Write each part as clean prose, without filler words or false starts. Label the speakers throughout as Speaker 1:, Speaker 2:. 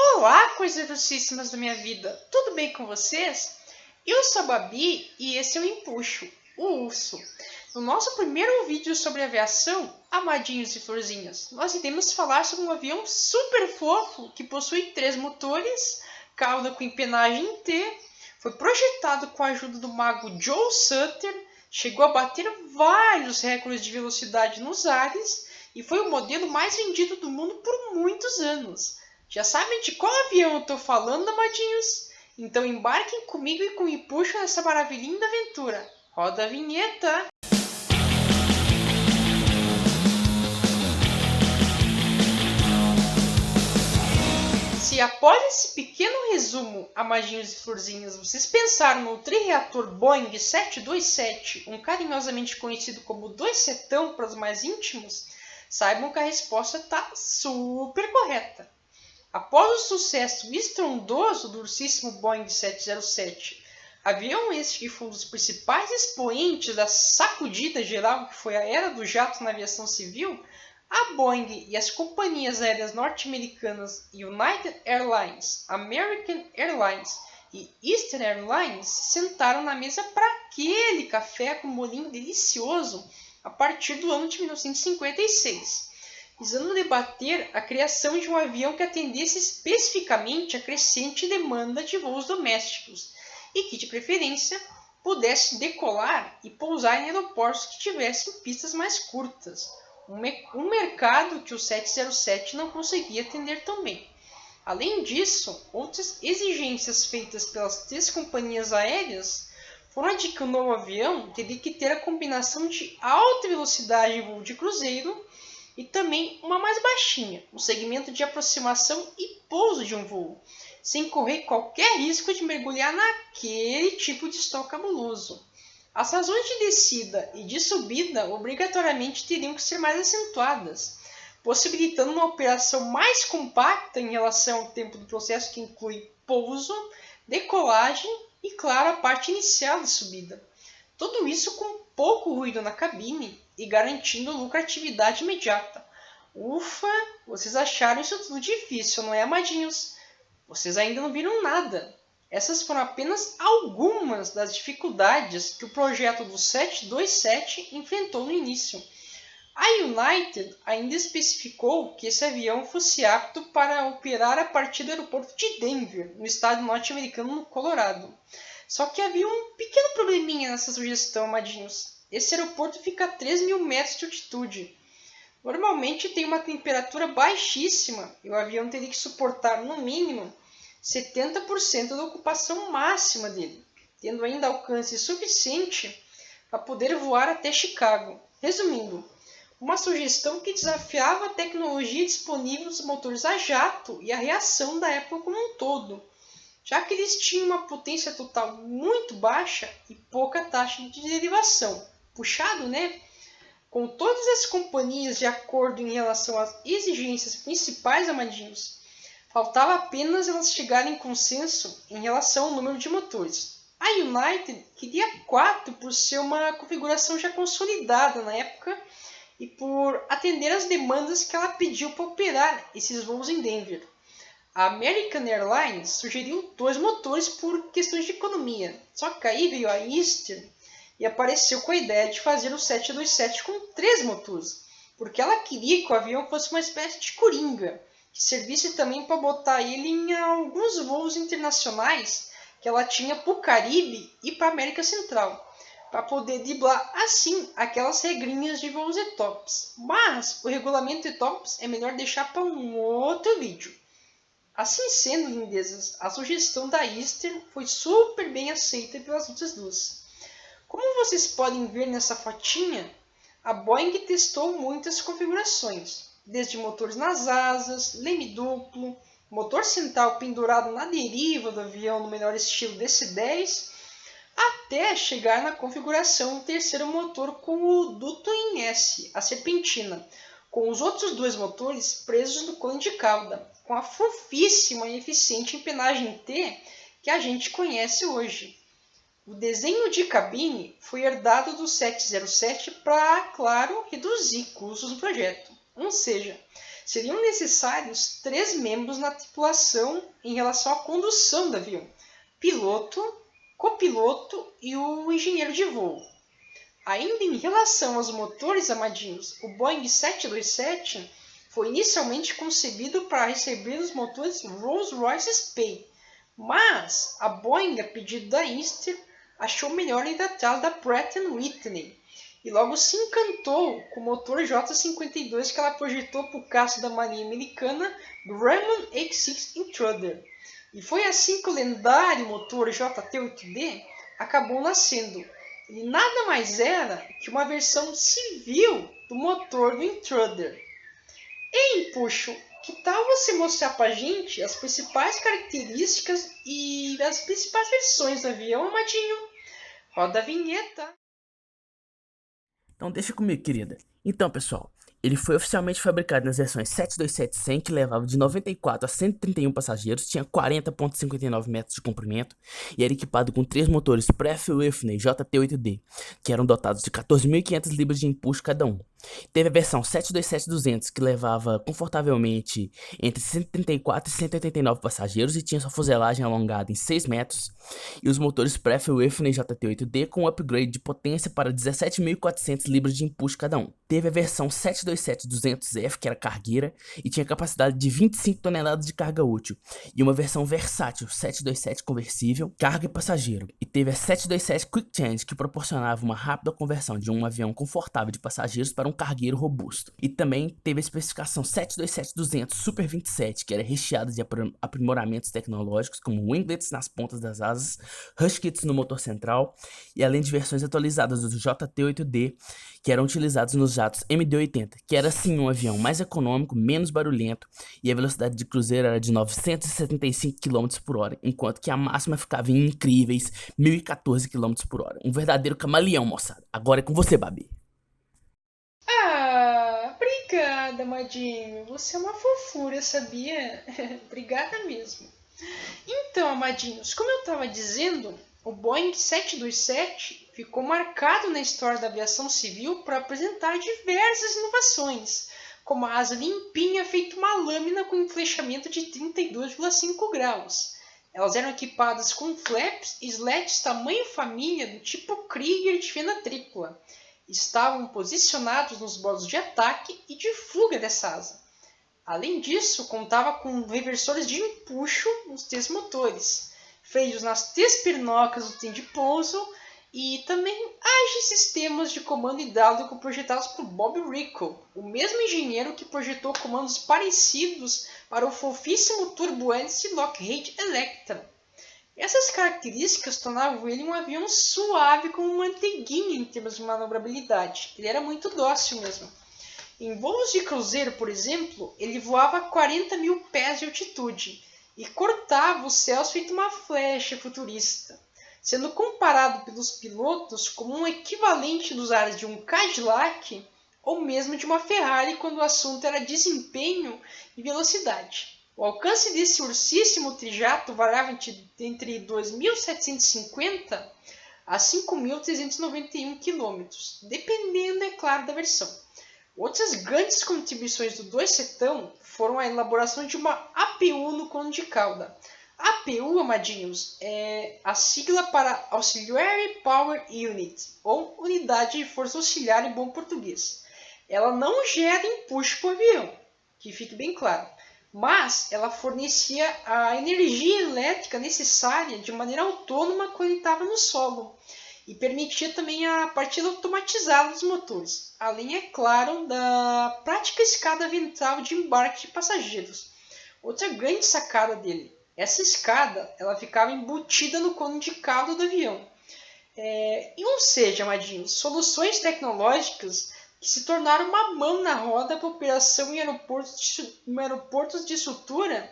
Speaker 1: Olá, coisas docíssimas da minha vida! Tudo bem com vocês? Eu sou a Babi e esse é o Empuxo, o urso. No nosso primeiro vídeo sobre aviação, amadinhos e florzinhas, nós iremos falar sobre um avião super fofo que possui 3 motores, cauda com empenagem em T, foi projetado com a ajuda do mago Joe Sutter, chegou a bater vários recordes de velocidade nos ares e foi o modelo mais vendido do mundo por muitos anos. Já sabem de qual avião eu estou falando, amadinhos? Então embarquem comigo e com o Empuxo nessa maravilhinha da aventura. Roda a vinheta! Se após esse pequeno resumo, amadinhos e florzinhas, vocês pensaram no trireator Boeing 727, carinhosamente conhecido como 2setão para os mais íntimos, saibam que a resposta está super correta. Após o sucesso estrondoso do ursíssimo Boeing 707, avião este que foi um dos principais expoentes da sacudida geral que foi a era do jato na aviação civil, a Boeing e as companhias aéreas norte-americanas United Airlines, American Airlines e Eastern Airlines se sentaram na mesa para aquele café com molinho delicioso a partir do ano de 1956. Visando debater a criação de um avião que atendesse especificamente a crescente demanda de voos domésticos e que, de preferência, pudesse decolar e pousar em aeroportos que tivessem pistas mais curtas, um mercado que o 707 não conseguia atender tão bem. Além disso, outras exigências feitas pelas 3 companhias aéreas foram de que o novo avião teria que ter a combinação de alta velocidade em voo de cruzeiro e também uma mais baixinha, no segmento de aproximação e pouso de um voo, sem correr qualquer risco de mergulhar naquele tipo de stall cabuloso. As razões de descida e de subida obrigatoriamente teriam que ser mais acentuadas, possibilitando uma operação mais compacta em relação ao tempo do processo que inclui pouso, decolagem e, claro, a parte inicial da subida. Tudo isso com pouco ruído na cabine e garantindo lucratividade imediata. Ufa, vocês acharam isso tudo difícil, não é, amadinhos? Vocês ainda não viram nada. Essas foram apenas algumas das dificuldades que o projeto do 727 enfrentou no início. A United ainda especificou que esse avião fosse apto para operar a partir do aeroporto de Denver, no estado norte-americano no Colorado. Só que havia um pequeno probleminha nessa sugestão, amadinhos. Esse aeroporto fica a 3.000 metros de altitude. Normalmente tem uma temperatura baixíssima e o avião teria que suportar, no mínimo, 70% da ocupação máxima dele, tendo ainda alcance suficiente para poder voar até Chicago. Resumindo, uma sugestão que desafiava a tecnologia disponível dos motores a jato e a reação da época como um todo, já que eles tinham uma potência total muito baixa e pouca taxa de derivação. Puxado, né? Com todas as companhias de acordo em relação às exigências principais, amadinhos, faltava apenas elas chegarem em consenso em relação ao número de motores. A United queria 4 por ser uma configuração já consolidada na época e por atender às demandas que ela pediu para operar esses voos em Denver. A American Airlines sugeriu 2 motores por questões de economia, só que aí veio a Eastern e apareceu com a ideia de fazer o 727 com 3 motores, porque ela queria que o avião fosse uma espécie de coringa, que servisse também para botar ele em alguns voos internacionais que ela tinha para o Caribe e para a América Central, para poder driblar assim aquelas regrinhas de voos ETOPS. Mas o regulamento ETOPS é melhor deixar para um outro vídeo. Assim sendo, lindezas, a sugestão da Eastern foi super bem aceita pelas outras duas. Como vocês podem ver nessa fotinha, a Boeing testou muitas configurações, desde motores nas asas, leme duplo, motor central pendurado na deriva do avião no melhor estilo DC-10, até chegar na configuração do terceiro motor com o duto em S, a serpentina, com os outros 2 motores presos no cone de cauda, com a fofíssima e eficiente empenagem T que a gente conhece hoje. O desenho de cabine foi herdado do 707 para, claro, reduzir custos do projeto. Ou seja, seriam necessários 3 membros na tripulação em relação à condução do avião: piloto, copiloto e o engenheiro de voo. Ainda em relação aos motores, amadinhos, o Boeing 727 foi inicialmente concebido para receber os motores Rolls-Royce Spey, mas a Boeing, a pedido da Easter, achou melhor ir atrás da Pratt & Whitney e logo se encantou com o motor J52 que ela projetou para o caça da Marinha Americana do Raymond X6 Intruder. E foi assim que o lendário motor JT8D acabou nascendo. Ele nada mais era que uma versão civil do motor do Intruder. Ei, Puxo, que tal você mostrar pra gente as principais características e as principais versões do avião, amadinho? Roda a vinheta.
Speaker 2: Então deixa comigo, querida. Então, pessoal, ele foi oficialmente fabricado nas versões 727-100, que levava de 94 a 131 passageiros, tinha 40,59 metros de comprimento e era equipado com 3 motores Pratt & Whitney JT8D, que eram dotados de 14.500 libras de empuxo cada um. Teve a versão 727-200, que levava confortavelmente entre 134 e 189 passageiros e tinha sua fuselagem alongada em 6 metros, e os motores Pratt & Whitney JT8D com upgrade de potência para 17.400 libras de empuxo cada um. Teve a versão 727-200F, que era cargueira e tinha capacidade de 25 toneladas de carga útil, e uma versão versátil 727 conversível, carga e passageiro. E teve a 727 Quick Change, que proporcionava uma rápida conversão de um avião confortável de passageiros para um cargueiro robusto. E também teve a especificação 727-200 Super 27, que era recheada de aprimoramentos tecnológicos como winglets nas pontas das asas, hush kits no motor central, e além de versões atualizadas do JT8D, que eram utilizados nos jatos MD-80, que era sim um avião mais econômico, menos barulhento, e a velocidade de cruzeiro era de 975 km por hora, enquanto que a máxima ficava em incríveis 1.014 km por hora. Um verdadeiro camaleão, moçada. Agora é com você, Babi.
Speaker 1: Obrigada, amadinho. Você é uma fofura, sabia? Obrigada mesmo. Então, amadinhos, como eu estava dizendo, o Boeing 727 ficou marcado na história da aviação civil por apresentar diversas inovações, como a asa limpinha feita uma lâmina com enflechamento de 32,5 graus. Elas eram equipadas com flaps e slats tamanho família do tipo Krieger de fenda tripla. Estavam posicionados nos modos de ataque e de fuga dessa asa. Além disso, contava com reversores de empuxo nos 3 motores, freios nas 3 pernocas do trem de pouso e também ágeis sistemas de comando hidráulico projetados por Bob Rickle, o mesmo engenheiro que projetou comandos parecidos para o fofíssimo turbo-hélice Lockheed Electra. Essas características tornavam ele um avião suave como manteiguinha em termos de manobrabilidade. Ele era muito dócil mesmo. Em voos de cruzeiro, por exemplo, ele voava a 40 mil pés de altitude e cortava os céus feito uma flecha futurista, sendo comparado pelos pilotos como um equivalente dos ares de um Cadillac ou mesmo de uma Ferrari quando o assunto era desempenho e velocidade. O alcance desse ursíssimo trijato variava entre 2.750 a 5.391 km, dependendo, é claro, da versão. Outras grandes contribuições do dois-setão foram a elaboração de uma APU no cone de cauda. A APU, amadinhos, é a sigla para Auxiliary Power Unit, ou Unidade de Força Auxiliar em bom português. Ela não gera empuxo para o avião, que fique bem claro, mas ela fornecia a energia elétrica necessária de maneira autônoma quando ele estava no solo e permitia também a partida automatizada dos motores, além, é claro, da prática escada ventral de embarque de passageiros. Outra grande sacada dele, essa escada ela ficava embutida no cone de cauda do avião. Ou seja, amadinhos, soluções tecnológicas que se tornaram uma mão na roda para operação em aeroportos de estrutura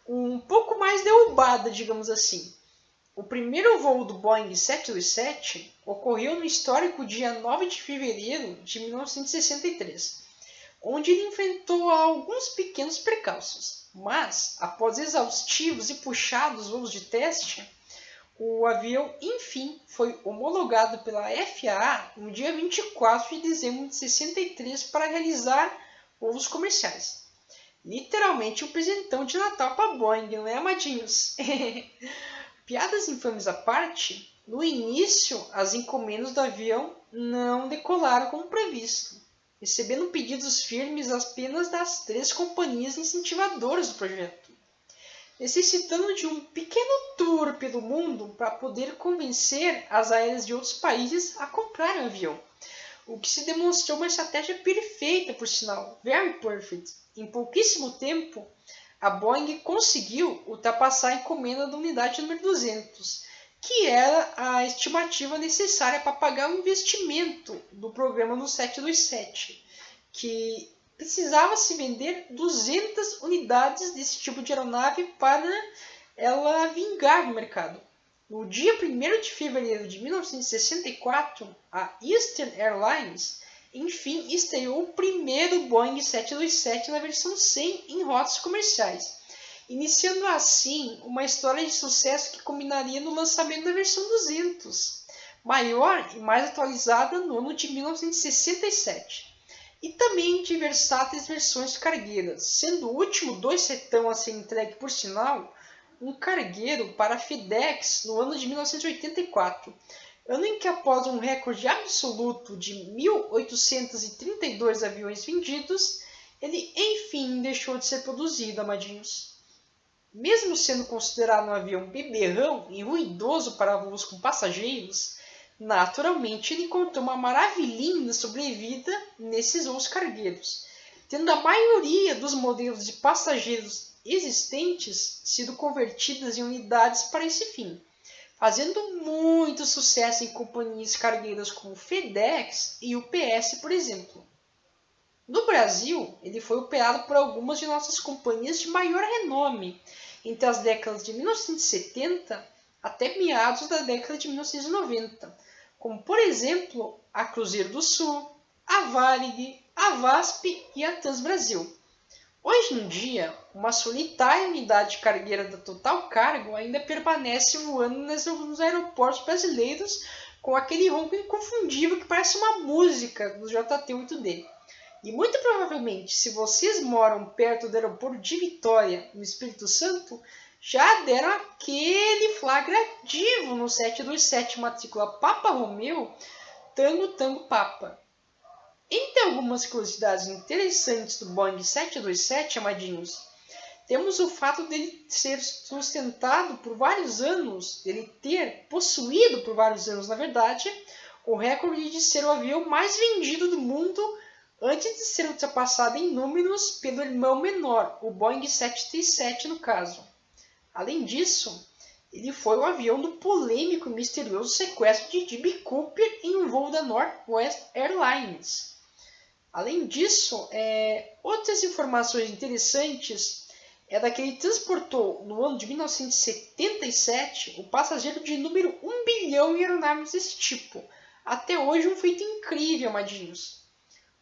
Speaker 1: um pouco mais derrubada, digamos assim. O primeiro voo do Boeing 727 ocorreu no histórico dia 9 de fevereiro de 1963, onde ele enfrentou alguns pequenos percalços, mas, após exaustivos e puxados voos de teste, o avião, enfim, foi homologado pela FAA no dia 24 de dezembro de 63 para realizar voos comerciais. Literalmente um presentão de Natal para Boeing, não é, amadinhos? Piadas infames à parte, no início as encomendas do avião não decolaram como previsto, recebendo pedidos firmes apenas das 3 companhias incentivadoras do projeto, necessitando de um pequeno tour pelo mundo para poder convencer as aéreas de outros países a comprarem o avião, o que se demonstrou uma estratégia perfeita, por sinal, very perfect. Em pouquíssimo tempo, a Boeing conseguiu ultrapassar a encomenda da unidade número 200, que era a estimativa necessária para pagar o investimento do programa no 727, que precisava se vender 200 unidades desse tipo de aeronave para ela vingar no mercado. No dia 1º de fevereiro de 1964, a Eastern Airlines enfim estreou o primeiro Boeing 727 na versão 100 em rotas comerciais, iniciando assim uma história de sucesso que culminaria no lançamento da versão 200, maior e mais atualizada no ano de 1967, e também de versáteis versões cargueiras, sendo o último 2-setão a ser entregue, por sinal, um cargueiro para a FedEx no ano de 1984, ano em que, após um recorde absoluto de 1.832 aviões vendidos, ele enfim deixou de ser produzido, amadinhos. Mesmo sendo considerado um avião beberrão e ruidoso para voos com passageiros, naturalmente ele encontrou uma maravilhinda sobrevida nesses voos cargueiros, tendo a maioria dos modelos de passageiros existentes sido convertidas em unidades para esse fim, fazendo muito sucesso em companhias cargueiras como FedEx e UPS, por exemplo. No Brasil, ele foi operado por algumas de nossas companhias de maior renome, entre as décadas de 1970 até meados da década de 1990, como por exemplo a Cruzeiro do Sul, a Varig, a VASP e a Transbrasil. Hoje em dia, uma solitária unidade cargueira da Total Cargo ainda permanece voando nos aeroportos brasileiros com aquele ronco inconfundível que parece uma música do JT-8D. E muito provavelmente, se vocês moram perto do aeroporto de Vitória, no Espírito Santo, já deram aquele flagrativo no 727 matrícula Papa Romeu, Tango Tango Papa. Entre algumas curiosidades interessantes do Boeing 727, amadinhos, temos o fato dele ser sustentado por vários anos, dele ter possuído por vários anos, na verdade, o recorde de ser o avião mais vendido do mundo antes de ser ultrapassado em números pelo irmão menor, o Boeing 737 no caso. Além disso, ele foi o avião do polêmico e misterioso sequestro de D.B. Cooper em um voo da Northwest Airlines. Além disso, outras informações interessantes é da que ele transportou no ano de 1977 o passageiro de número 1 bilhão em aeronaves desse tipo. Até hoje um feito incrível, amadinhos.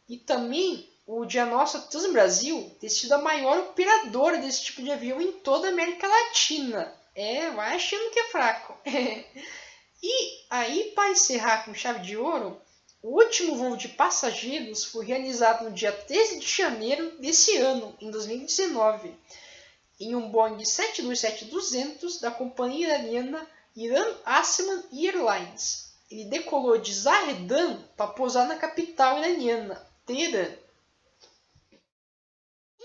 Speaker 1: E também o de a nossa Transbrasil ter sido a maior operadora desse tipo de avião em toda a América Latina. Vai achando que é fraco. E aí, para encerrar com chave de ouro, o último voo de passageiros foi realizado no dia 13 de janeiro desse ano, em 2019, em um Boeing 727-200 da companhia iraniana Iran Aseman Airlines. Ele decolou de Zahedan para pousar na capital iraniana, Teherã.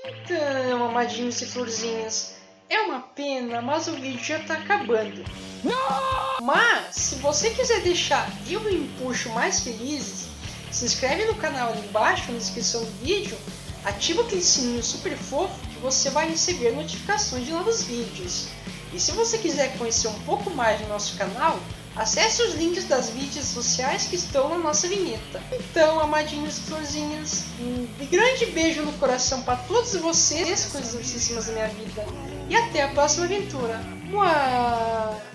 Speaker 1: Então, amadinhos e florzinhas, é uma pena, mas o vídeo já está acabando. Mas, se você quiser deixar eu e o Empuxo mais felizes, se inscreve no canal ali embaixo, na descrição do vídeo, ativa aquele sininho super fofo que você vai receber notificações de novos vídeos. E se você quiser conhecer um pouco mais do nosso canal, acesse os links das mídias sociais que estão na nossa vinheta. Então, amadinhos e florzinhas, um grande beijo no coração para todos vocês, coisas dulcíssimas da minha vida. E até a próxima aventura. Mua!